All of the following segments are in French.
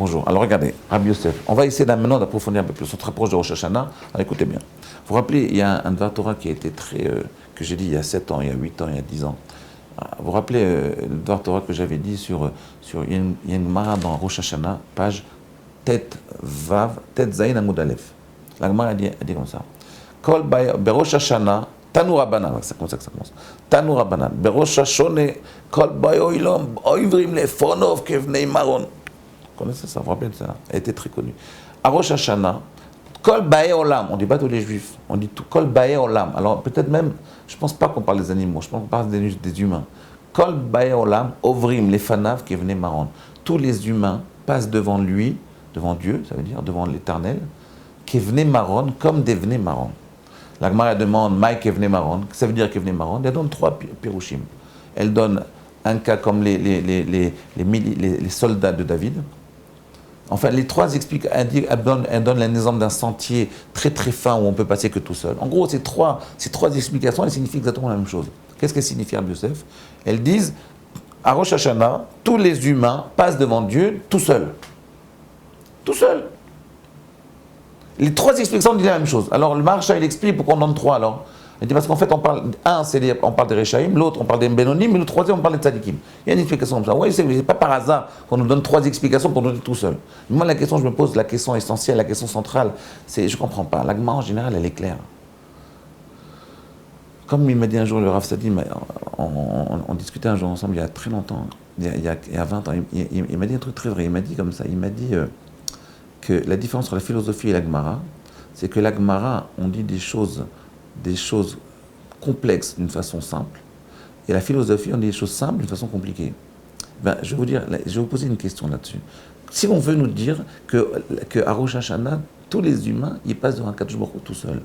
Bonjour. Alors regardez, Rabbi Yosef, on va essayer maintenant d'approfondir un peu plus. On se rapproche de Rosh Hashanah. Alors écoutez bien. Vous vous rappelez, il y a un Dvar Torah qui a été très, que j'ai dit il y a 7 ans, il y a 8 ans, il y a 10 ans. Vous vous rappelez le Dvar Torah que j'avais dit sur il y a une Gemara dans Rosh Hashanah, page Tet Vav, Tet Zayin Amud Aleph. La Gemara a dit comme ça. Kol Berosh Hashanah, Tanu Rabbanan, c'est comme ça que ça commence. Tanu Rabbanan, Berosh Hashanah, Kol Bayoilom, Oivrim Lefonov Kevnei Maron. Vous connaissez ça, vous vous rappelez de ça? Elle était très connue. À Rosh Hashanah, Kol Bae Olam, on ne dit pas tous les juifs, on dit tout Kol Bae Olam. Alors peut-être même, je ne pense pas qu'on parle des animaux, je pense qu'on parle des humains. Kol Bae Olam, Ovrim, les Fanav qui venaient Maron. Tous les humains passent devant lui, devant Dieu, ça veut dire devant l'Éternel, qui venaient Maron comme des venaient Maron. La Gemara demande Maï qui venaient Maron, ça veut dire qui venaient Maron. Elle donne 3 pirouchim. Elle donne un cas comme les soldats de David. Enfin, les 3 expliquent, elle donne un exemple d'un sentier très très fin où on peut passer que tout seul. En gros, ces trois explications, elles signifient exactement la même chose. Qu'est-ce qu'elles signifient, Rabbi Yosef? Elles disent, à Rosh Hashanah, tous les humains passent devant Dieu tout seuls. Tout seuls. Les 3 explications disent la même chose. Alors, le Maharsha, il explique pourquoi on donne 3 alors. Il dit parce qu'en fait, on parle des Rechaïm, l'autre, on parle des Benonim, mais le troisième, on parle des Tzadikim. Il y a une explication comme ça. Oui, c'est pas par hasard qu'on nous donne 3 explications pour nous donner tout seul. Mais moi, la question, je me pose, la question essentielle, la question centrale, c'est, je ne comprends pas. La Gemara, en général, elle est claire. Comme il m'a dit un jour, le Rav Sadi, on discutait un jour ensemble, il y a très longtemps, il y a 20 ans, il m'a dit un truc très vrai. Il m'a dit comme ça, il m'a dit que la différence entre la philosophie et la Gemara, c'est que la Gemara, on dit des choses complexes d'une façon simple, et la philosophie, on dit des choses simples d'une façon compliquée. Ben, je vais vous poser une question là-dessus. Si on veut nous dire que à Rosh Hashanah, tous les humains, ils passent devant un Kadosh Baruch Hu tout seul,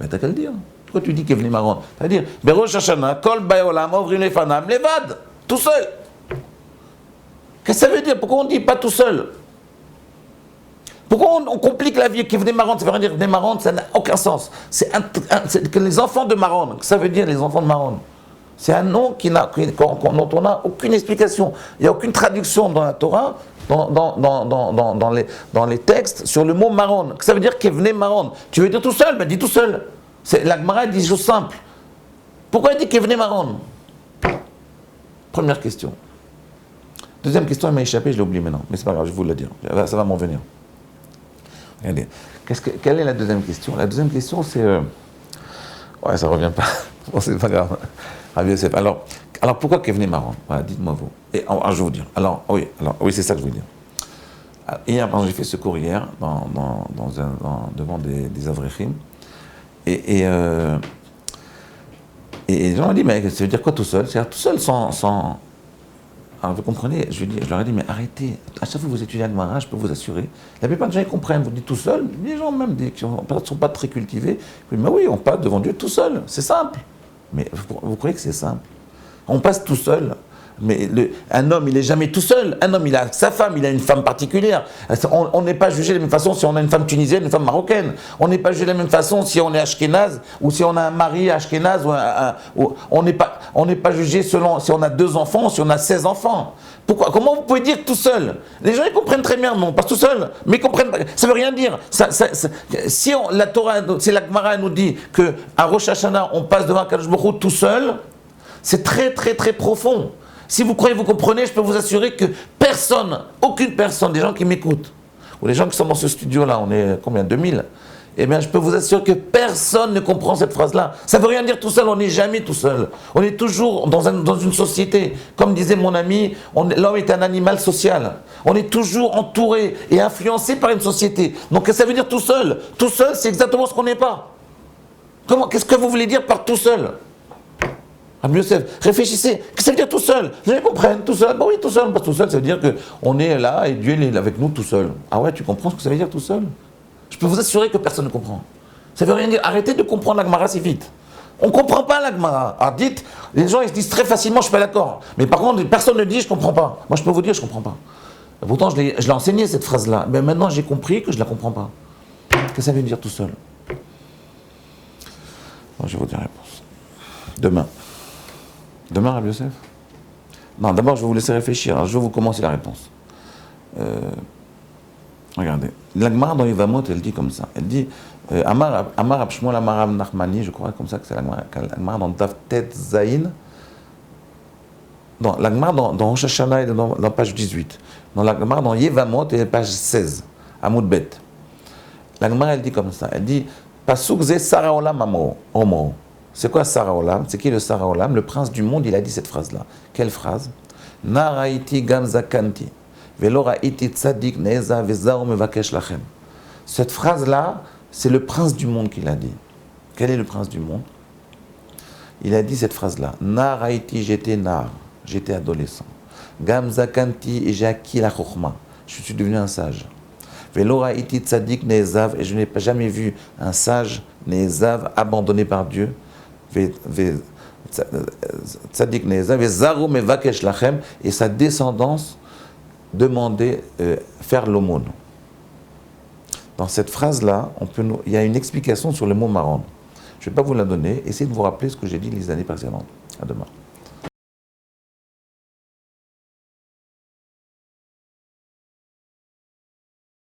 ben t'as qu'à le dire. Pourquoi tu dis qu'il est venu marron? C'est-à-dire, Rosh Hashanah, Kol Bayolam, Ovrim Lefanam, Levad, tout seul. Qu'est-ce que ça veut dire? Pourquoi on ne dit pas tout seul? Pourquoi on complique la vie? Qui venait Maron, ça veut dire venait Maron, ça n'a aucun sens. C'est que les enfants de Maron, ça veut dire les enfants de Maron. C'est un nom dont on n'a aucune explication. Il n'y a aucune traduction dans la Torah, dans les textes, sur le mot Maron. Ça veut dire qu'il venait Maron. Tu veux dire tout seul? Ben dis tout seul. La Gemara dit des choses simples. Pourquoi il dit qu'il venait Maron? Première question. Deuxième question, elle m'a échappé, je l'ai oublié maintenant. Mais c'est pas grave, je vais vous le dire. Ça va m'en venir. Regardez. Quelle est la deuxième question? La deuxième question, c'est... Ouais, ça ne revient pas. Bon, c'est pas grave. Alors pourquoi qu'il venait Maron? Voilà, dites-moi vous. Et je vais vous dire. Oui, c'est ça que je veux dire. Hier, j'ai fait ce cours hier, devant des Avrechim. Et les gens m'ont dit, mais ça veut dire quoi tout seul? C'est-à-dire tout seul sans... Alors vous comprenez, je leur ai dit, mais arrêtez, à chaque fois que vous étudiez Gemara, je peux vous assurer, la plupart des gens ils comprennent, vous dites tout seul, les gens même qui ne sont pas très cultivés, ils disent, mais oui, on passe devant Dieu tout seul, c'est simple. Mais vous croyez que c'est simple? On passe tout seul. Mais un homme, il n'est jamais tout seul. Un homme, il a sa femme, il a une femme particulière. On n'est pas jugé de la même façon si on a une femme tunisienne, une femme marocaine. On n'est pas jugé de la même façon si on est ashkénaze ou si on a un mari ashkénaze. On n'est pas jugé selon si on a 2 enfants ou si on a 16 enfants. Pourquoi? Comment vous pouvez dire tout seul? Les gens ils comprennent très bien, non, pas tout seul, mais ils comprennent pas. Ça veut rien dire. Si la Torah, si la Gemara nous dit que à Rosh Hashanah on passe devant Kadosh Baruch Hu tout seul, c'est très très très profond. Si vous croyez, vous comprenez, je peux vous assurer que personne, aucune personne, des gens qui m'écoutent, ou les gens qui sont dans ce studio-là, on est combien, 2000? Eh bien, je peux vous assurer que personne ne comprend cette phrase-là. Ça ne veut rien dire tout seul, on n'est jamais tout seul. On est toujours dans une société. Comme disait mon ami, l'homme est un animal social. On est toujours entouré et influencé par une société. Donc, qu'est-ce que ça veut dire tout seul? Tout seul, c'est exactement ce qu'on n'est pas. Qu'est-ce que vous voulez dire par tout seul? Rabbi Yosef, réfléchissez, qu'est-ce que ça veut dire tout seul? Les gens comprennent, tout seul. Bon oui, tout seul, parce que tout seul, ça veut dire qu'on est là et Dieu est avec nous tout seul. Ah ouais, tu comprends ce que ça veut dire tout seul? Je peux vous assurer que personne ne comprend. Ça veut rien dire, arrêtez de comprendre la Gemara si vite. On ne comprend pas la Gemara. Alors dites, les gens ils se disent très facilement, je suis pas d'accord. Mais par contre, personne ne dit, je ne comprends pas. Moi je peux vous dire, je ne comprends pas. Pourtant, je l'ai enseigné cette phrase-là. Mais maintenant, j'ai compris que je ne la comprends pas. Qu'est-ce que ça veut dire tout seul? Bon, je vais vous dire la réponse. Demain. Demain, Rabbi Yosef? Non, d'abord, je vais vous laisser réfléchir. Alors, je vais vous commencer la réponse. Regardez. La Gemara dans Yevamot, elle dit comme ça. Elle dit Amar Abshmuel Amar Rav Nachmani, je crois comme ça que c'est la Gemara dans Daf Tet Zayin. La Gemara dans Rosh Hashanah, et dans page 18. Dans la Gemara dans Yevamot, et page 16, Amoud Bet. La Gemara, elle dit comme ça. Elle dit Pasuk Ze Sara Olam Omro. C'est quoi Sara Olam? C'est qui le Sara Olam? Le prince du monde, il a dit cette phrase-là. Quelle phrase? Naraiti Gam Zakanti. Cette phrase-là, c'est le prince du monde qui l'a dit. Quel est le prince du monde? Il a dit cette phrase-là. Naraiti, j'étais nar, j'étais adolescent. Gamzakanti, et j'ai acquis la chokhma. Je suis devenu un sage. Velora iti tzadik neezav, et je n'ai jamais vu un sage neezav abandonné par Dieu. Tzadik neezav, et zaru mevakesh lachem, et sa descendance demander, faire l'aumône. Dans cette phrase-là, il y a une explication sur le mot marron. Je ne vais pas vous la donner. Essayez de vous rappeler ce que j'ai dit les années précédentes. À demain.